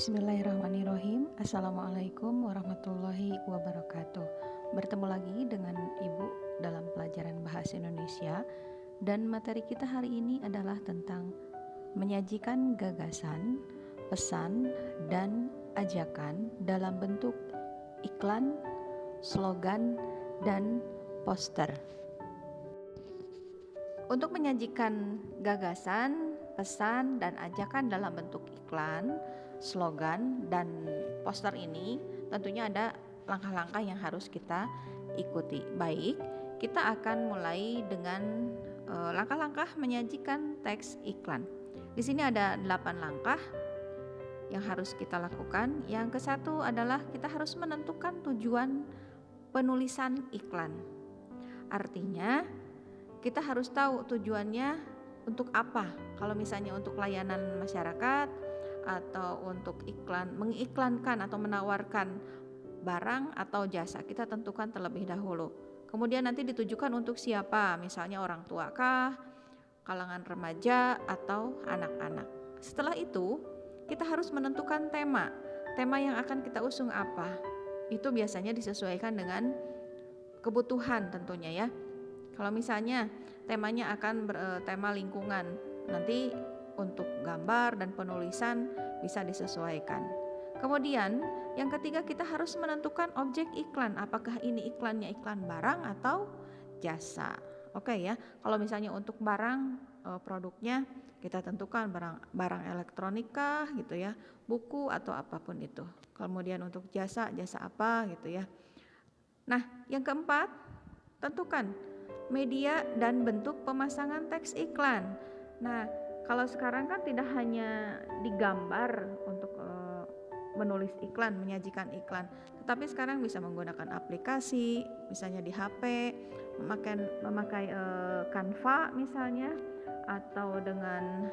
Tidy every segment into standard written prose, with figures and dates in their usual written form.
Bismillahirrahmanirrahim. Assalamualaikum warahmatullahi wabarakatuh. Bertemu lagi dengan Ibu dalam pelajaran Bahasa Indonesia. Dan materi kita hari ini adalah tentang menyajikan gagasan, pesan, dan ajakan dalam bentuk iklan, slogan, dan poster. Untuk menyajikan gagasan, pesan, dan ajakan dalam bentuk iklan, slogan, dan poster ini tentunya ada langkah-langkah yang harus kita ikuti. Baik, kita akan mulai dengan langkah-langkah menyajikan teks iklan. Di sini ada 8 langkah yang harus kita lakukan. Yang ke satu adalah kita harus menentukan tujuan penulisan iklan. Artinya kita harus tahu tujuannya untuk apa. Kalau misalnya untuk layanan masyarakat atau untuk mengiklankan atau menawarkan barang atau jasa, kita tentukan terlebih dahulu. Kemudian nanti ditujukan untuk siapa, misalnya orang tua kah, kalangan remaja atau anak-anak. Setelah itu, kita harus menentukan tema yang akan kita usung apa. Itu biasanya disesuaikan dengan kebutuhan tentunya ya. Kalau misalnya temanya akan bertema lingkungan, nanti untuk gambar dan penulisan bisa disesuaikan. Kemudian yang ketiga, kita harus menentukan objek iklan. Apakah ini iklannya iklan barang atau jasa? Oke ya. Kalau misalnya untuk barang, produknya kita tentukan barang elektronika gitu ya, buku atau apapun itu. Kemudian untuk jasa apa gitu ya. Nah, yang keempat, tentukan media dan bentuk pemasangan teks iklan. Nah, kalau sekarang kan tidak hanya digambar untuk menulis iklan, menyajikan iklan, tetapi sekarang bisa menggunakan aplikasi, misalnya di HP, memakai Canva misalnya, atau dengan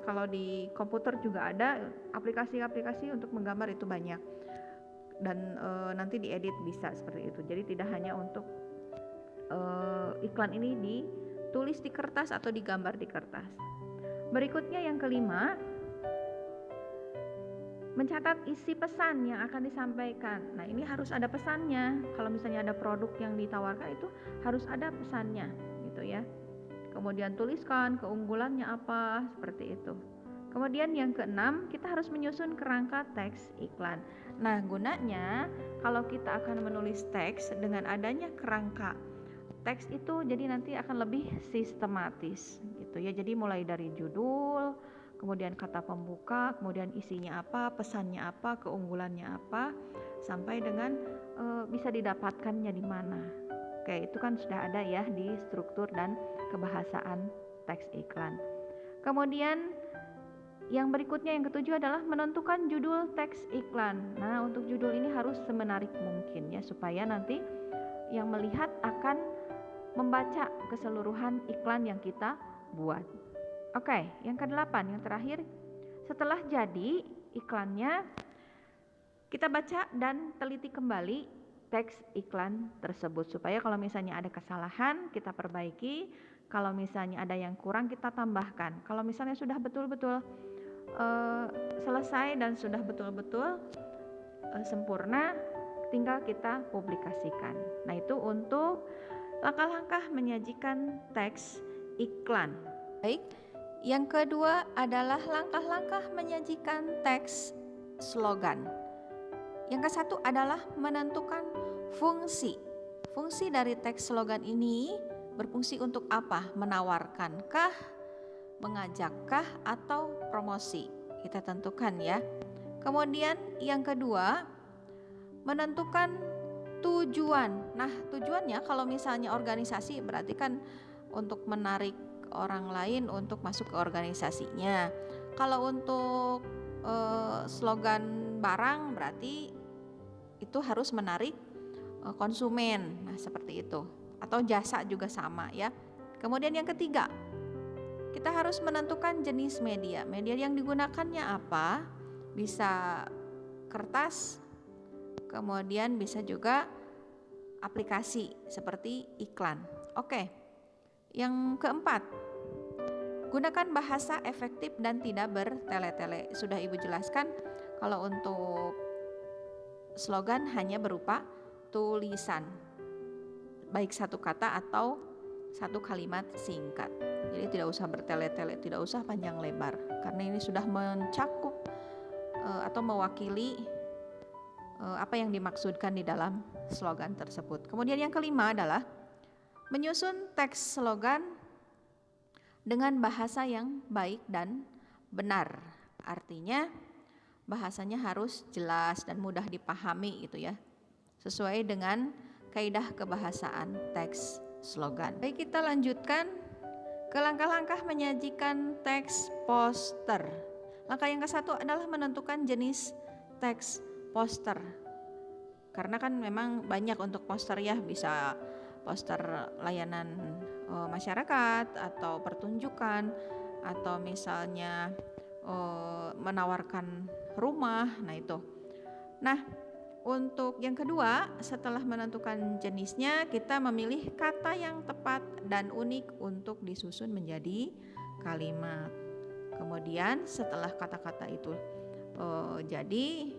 kalau di komputer juga ada aplikasi-aplikasi untuk menggambar, itu banyak. Dan nanti diedit bisa seperti itu. Jadi tidak hanya untuk iklan ini ditulis di kertas atau digambar di kertas. Berikutnya yang kelima, mencatat isi pesan yang akan disampaikan. Nah, ini harus ada pesannya. Kalau misalnya ada produk yang ditawarkan, itu harus ada pesannya gitu ya. Kemudian tuliskan keunggulannya apa, seperti itu. Kemudian yang keenam, kita harus menyusun kerangka teks iklan. Nah, gunanya kalau kita akan menulis teks dengan adanya kerangka teks itu, jadi nanti akan lebih sistematis gitu ya. Jadi mulai dari judul, kemudian kata pembuka, kemudian isinya apa, pesannya apa, keunggulannya apa, sampai dengan bisa didapatkannya di mana. Oke, itu kan sudah ada ya di struktur dan kebahasaan teks iklan. Kemudian yang berikutnya, yang ketujuh, adalah menentukan judul teks iklan. Nah, untuk judul ini harus semenarik mungkin ya, supaya nanti yang melihat akan membaca keseluruhan iklan yang kita buat. Oke, yang kedelapan, yang terakhir, setelah jadi iklannya, kita baca dan teliti kembali teks iklan tersebut, supaya kalau misalnya ada kesalahan kita perbaiki, kalau misalnya ada yang kurang kita tambahkan. Kalau misalnya sudah betul-betul selesai dan sudah betul-betul sempurna, tinggal kita publikasikan. Nah, itu untuk langkah-langkah menyajikan teks iklan. Baik, yang kedua adalah langkah-langkah menyajikan teks slogan. Yang ke satu adalah menentukan fungsi. Fungsi dari teks slogan ini berfungsi untuk apa? Menawarkankah, mengajakkah, atau promosi? Kita tentukan ya. Kemudian yang kedua, menentukan tujuan. Nah, tujuannya kalau misalnya organisasi, berarti kan untuk menarik orang lain untuk masuk ke organisasinya. Kalau untuk slogan barang, berarti itu harus menarik konsumen. Nah, seperti itu. Atau jasa juga sama ya. Kemudian yang ketiga, kita harus menentukan jenis media. Media yang digunakannya apa? Bisa kertas, kemudian bisa juga aplikasi seperti iklan. Oke. Yang keempat, Gunakan bahasa efektif dan tidak bertele-tele. Sudah Ibu jelaskan kalau untuk slogan hanya berupa tulisan, baik satu kata atau satu kalimat singkat. Jadi tidak usah bertele-tele, tidak usah panjang lebar, karena ini sudah mencakup atau mewakili apa yang dimaksudkan di dalam slogan tersebut. Kemudian yang kelima adalah menyusun teks slogan dengan bahasa yang baik dan benar. Artinya bahasanya harus jelas dan mudah dipahami gitu ya, sesuai dengan kaidah kebahasaan teks slogan. Baik, kita lanjutkan ke langkah-langkah menyajikan teks poster. Langkah yang ke-1 adalah menentukan jenis teks poster. Karena kan memang banyak untuk poster ya, bisa poster layanan masyarakat atau pertunjukan, atau misalnya menawarkan rumah. Nah itu. Nah, untuk yang kedua, setelah menentukan jenisnya, kita memilih kata yang tepat dan unik untuk disusun menjadi kalimat. Kemudian setelah kata-kata itu jadi,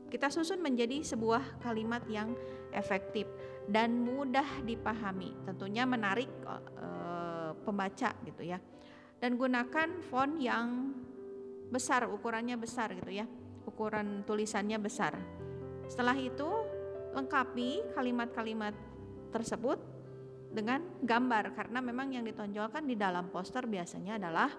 kita susun menjadi sebuah kalimat yang efektif dan mudah dipahami, tentunya menarik pembaca gitu ya. Dan gunakan font yang besar, ukurannya besar gitu ya, ukuran tulisannya besar. Setelah itu lengkapi kalimat-kalimat tersebut dengan gambar, karena memang yang ditonjolkan di dalam poster biasanya adalah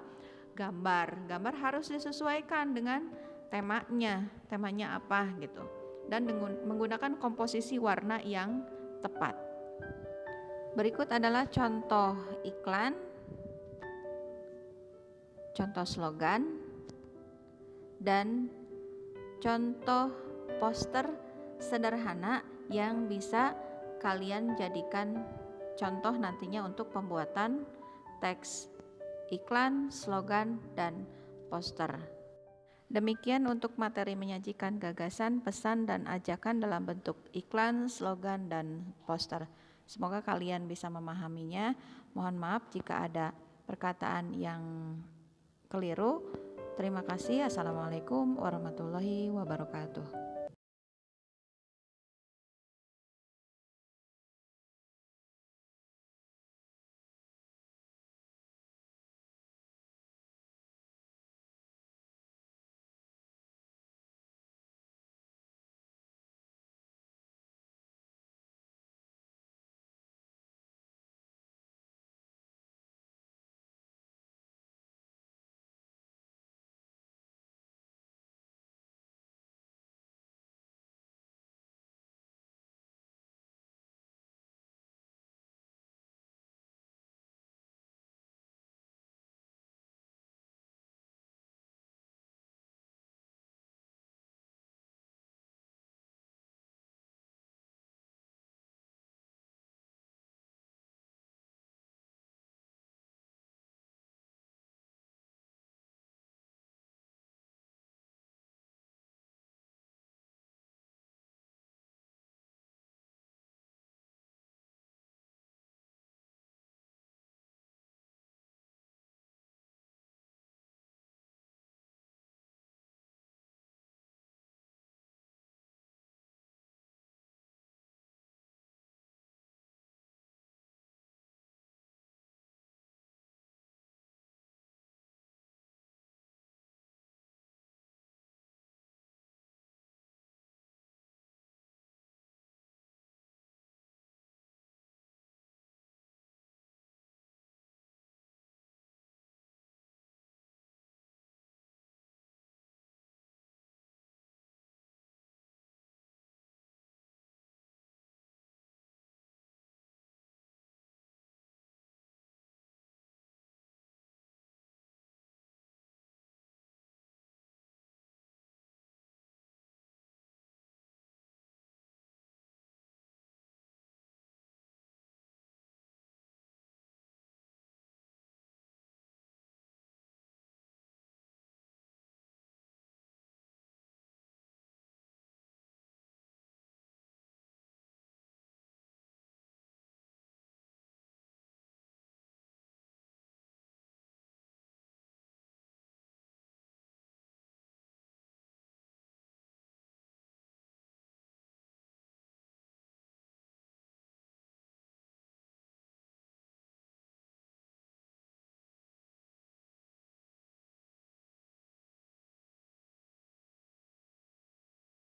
gambar. Gambar harus disesuaikan dengan temanya apa gitu, dan menggunakan komposisi warna yang tepat. Berikut adalah contoh iklan, contoh slogan, dan contoh poster sederhana yang bisa kalian jadikan contoh nantinya untuk pembuatan teks iklan, slogan, dan poster. Demikian untuk materi menyajikan gagasan, pesan, dan ajakan dalam bentuk iklan, slogan, dan poster. Semoga kalian bisa memahaminya. Mohon maaf jika ada perkataan yang keliru. Terima kasih. Assalamualaikum warahmatullahi wabarakatuh.